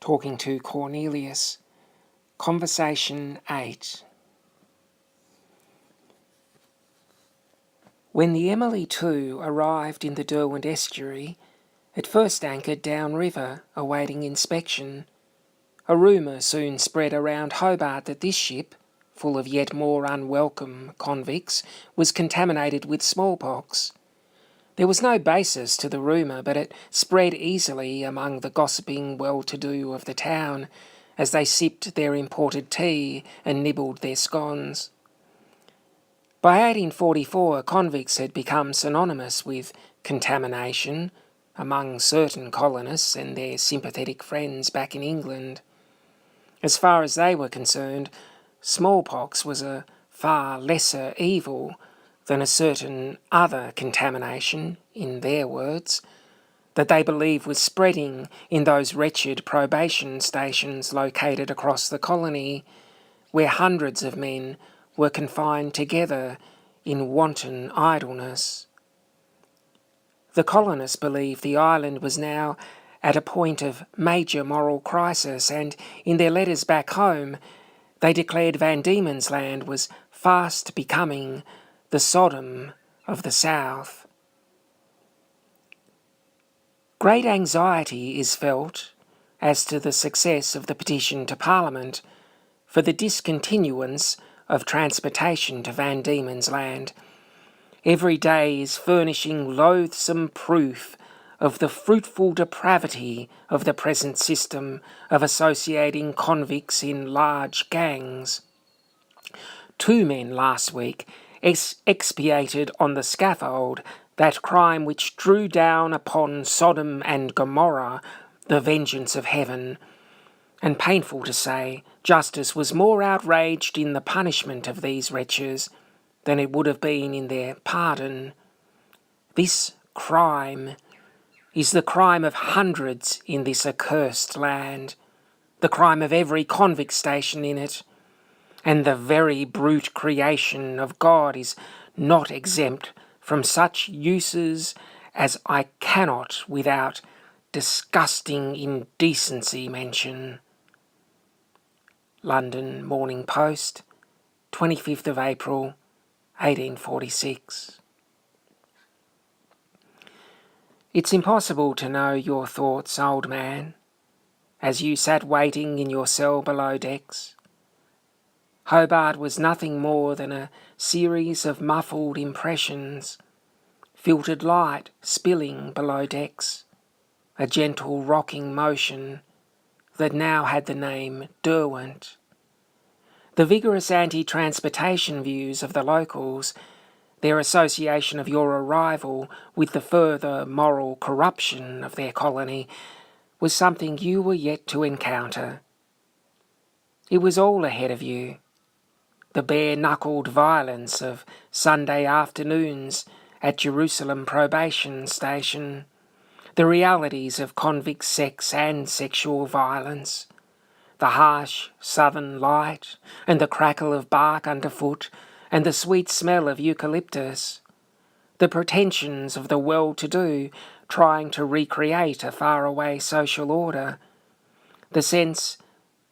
talking to Cornelius. Conversation 8. When the Emily II arrived in the Derwent estuary, it first anchored downriver, awaiting inspection. A rumour soon spread around Hobart that this ship, full of yet more unwelcome convicts, was contaminated with smallpox. There was no basis to the rumour, but it spread easily among the gossiping well-to-do of the town as they sipped their imported tea and nibbled their scones. By 1844, convicts had become synonymous with contamination among certain colonists and their sympathetic friends back in England. As far as they were concerned, smallpox was a far lesser evil than a certain other contamination, in their words, that they believed was spreading in those wretched probation stations located across the colony, where hundreds of men were confined together in wanton idleness. The colonists believed the island was now at a point of major moral crisis, and in their letters back home they declared Van Diemen's Land was fast becoming the Sodom of the South. Great anxiety is felt as to the success of the petition to Parliament for the discontinuance of transportation to Van Diemen's Land. Every day is furnishing loathsome proof of the fruitful depravity of the present system of associating convicts in large gangs. 2 men last week expiated on the scaffold that crime which drew down upon Sodom and Gomorrah the vengeance of heaven. And painful to say, justice was more outraged in the punishment of these wretches than it would have been in their pardon. This crime is the crime of hundreds in this accursed land, the crime of every convict station in it, and the very brute creation of God is not exempt from such uses as I cannot without disgusting indecency mention. London Morning Post, 25th of April, 1846. It's impossible to know your thoughts, old man, as you sat waiting in your cell below decks. Hobart was nothing more than a series of muffled impressions, filtered light spilling below decks, a gentle rocking motion that now had the name Derwent. The vigorous anti-transportation views of the locals, their association of your arrival with the further moral corruption of their colony, was something you were yet to encounter. It was all ahead of you. The bare-knuckled violence of Sunday afternoons at Jerusalem Probation Station, the realities of convict sex and sexual violence, the harsh southern light and the crackle of bark underfoot and the sweet smell of eucalyptus, the pretensions of the well-to-do trying to recreate a faraway social order, the sense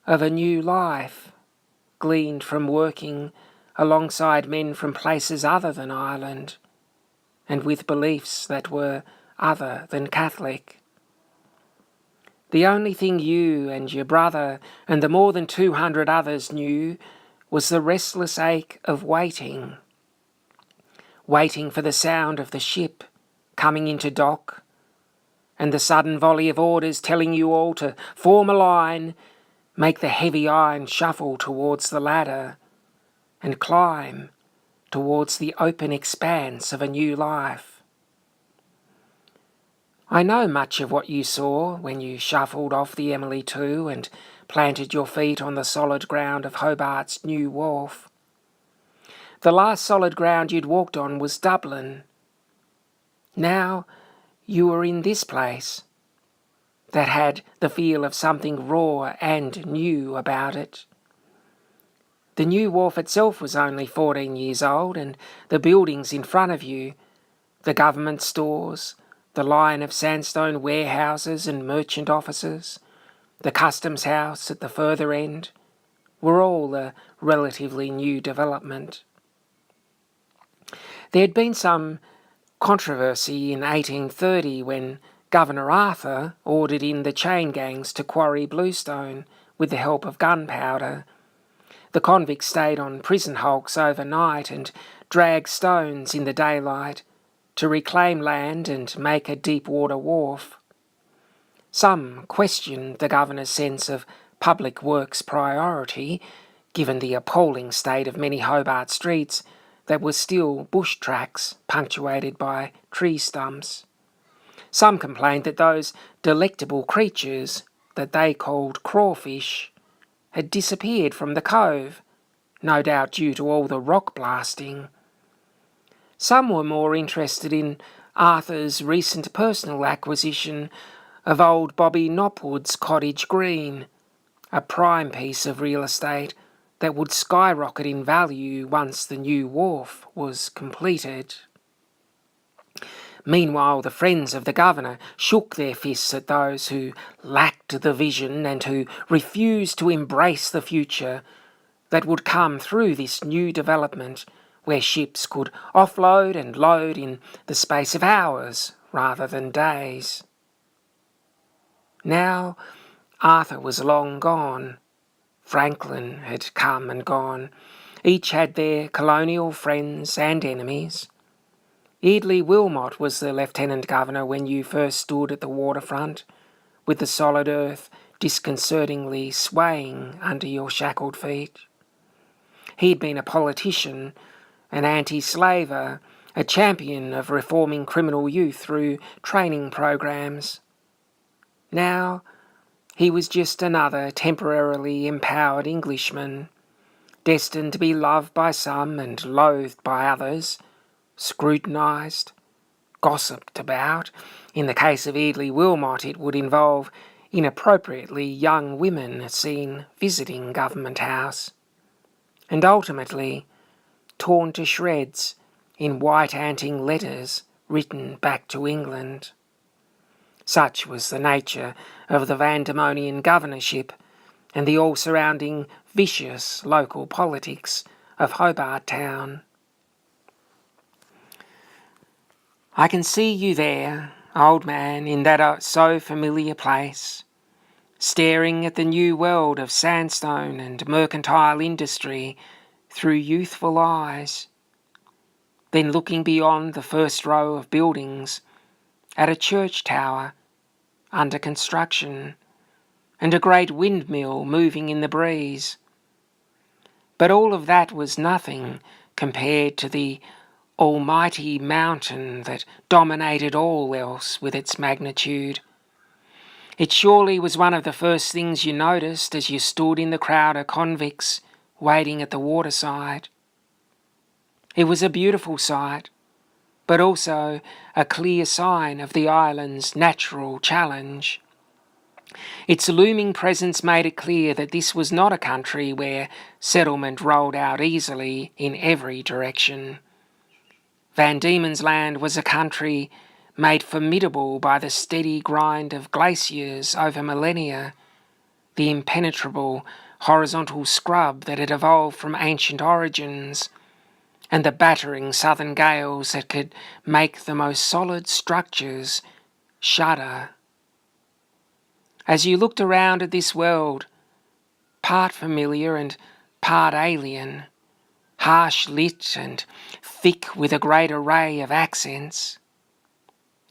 of a new life gleaned from working alongside men from places other than Ireland, and with beliefs that were other than Catholic. The only thing you and your brother and the more than 200 others knew was the restless ache of waiting for the sound of the ship coming into dock, and the sudden volley of orders telling you all to form a line, make the heavy iron shuffle towards the ladder, and climb towards the open expanse of a new life. I know much of what you saw when you shuffled off the Emily II and planted your feet on the solid ground of Hobart's new wharf. The last solid ground you'd walked on was Dublin. Now you were in this place that had the feel of something raw and new about it. The new wharf itself was only 14 years old, and the buildings in front of you, the government stores, the line of sandstone warehouses and merchant offices, the customs house at the further end, were all a relatively new development. There had been some controversy in 1830 when Governor Arthur ordered in the chain gangs to quarry bluestone with the help of gunpowder. The convicts stayed on prison hulks overnight and dragged stones in the daylight to reclaim land and make a deep-water wharf. Some questioned the governor's sense of public works priority, given the appalling state of many Hobart streets that were still bush tracks punctuated by tree stumps. Some complained that those delectable creatures that they called crawfish had disappeared from the cove, no doubt due to all the rock blasting. Some were more interested in Arthur's recent personal acquisition of old Bobby Knopwood's cottage green, a prime piece of real estate that would skyrocket in value once the new wharf was completed. Meanwhile, the friends of the governor shook their fists at those who lacked the vision and who refused to embrace the future that would come through this new development where ships could offload and load in the space of hours rather than days. Now, Arthur was long gone. Franklin had come and gone. Each had their colonial friends and enemies. Eardley Wilmot was the Lieutenant Governor when you first stood at the waterfront, with the solid earth disconcertingly swaying under your shackled feet. He'd been a politician, an anti-slaver, a champion of reforming criminal youth through training programs. Now, he was just another temporarily empowered Englishman, destined to be loved by some and loathed by others, scrutinised, gossiped about. In the case of Eardley Wilmot, it would involve inappropriately young women seen visiting Government House, and ultimately torn to shreds in white-anting letters written back to England. Such was the nature of the Vandemonian governorship and the all-surrounding vicious local politics of Hobart Town. I can see you there, old man, in that so familiar place, staring at the new world of sandstone and mercantile industry through youthful eyes, then looking beyond the first row of buildings at a church tower under construction and a great windmill moving in the breeze. But all of that was nothing compared to the almighty mountain that dominated all else with its magnitude. It surely was one of the first things you noticed as you stood in the crowd of convicts waiting at the waterside. It was a beautiful sight, but also a clear sign of the island's natural challenge. Its looming presence made it clear that this was not a country where settlement rolled out easily in every direction. Van Diemen's Land was a country made formidable by the steady grind of glaciers over millennia, the impenetrable horizontal scrub that had evolved from ancient origins, and the battering southern gales that could make the most solid structures shudder. As you looked around at this world, part familiar and part alien, harsh lit and thick with a great array of accents,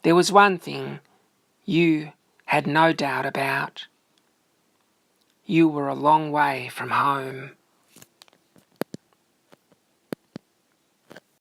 there was one thing you had no doubt about. You were a long way from home.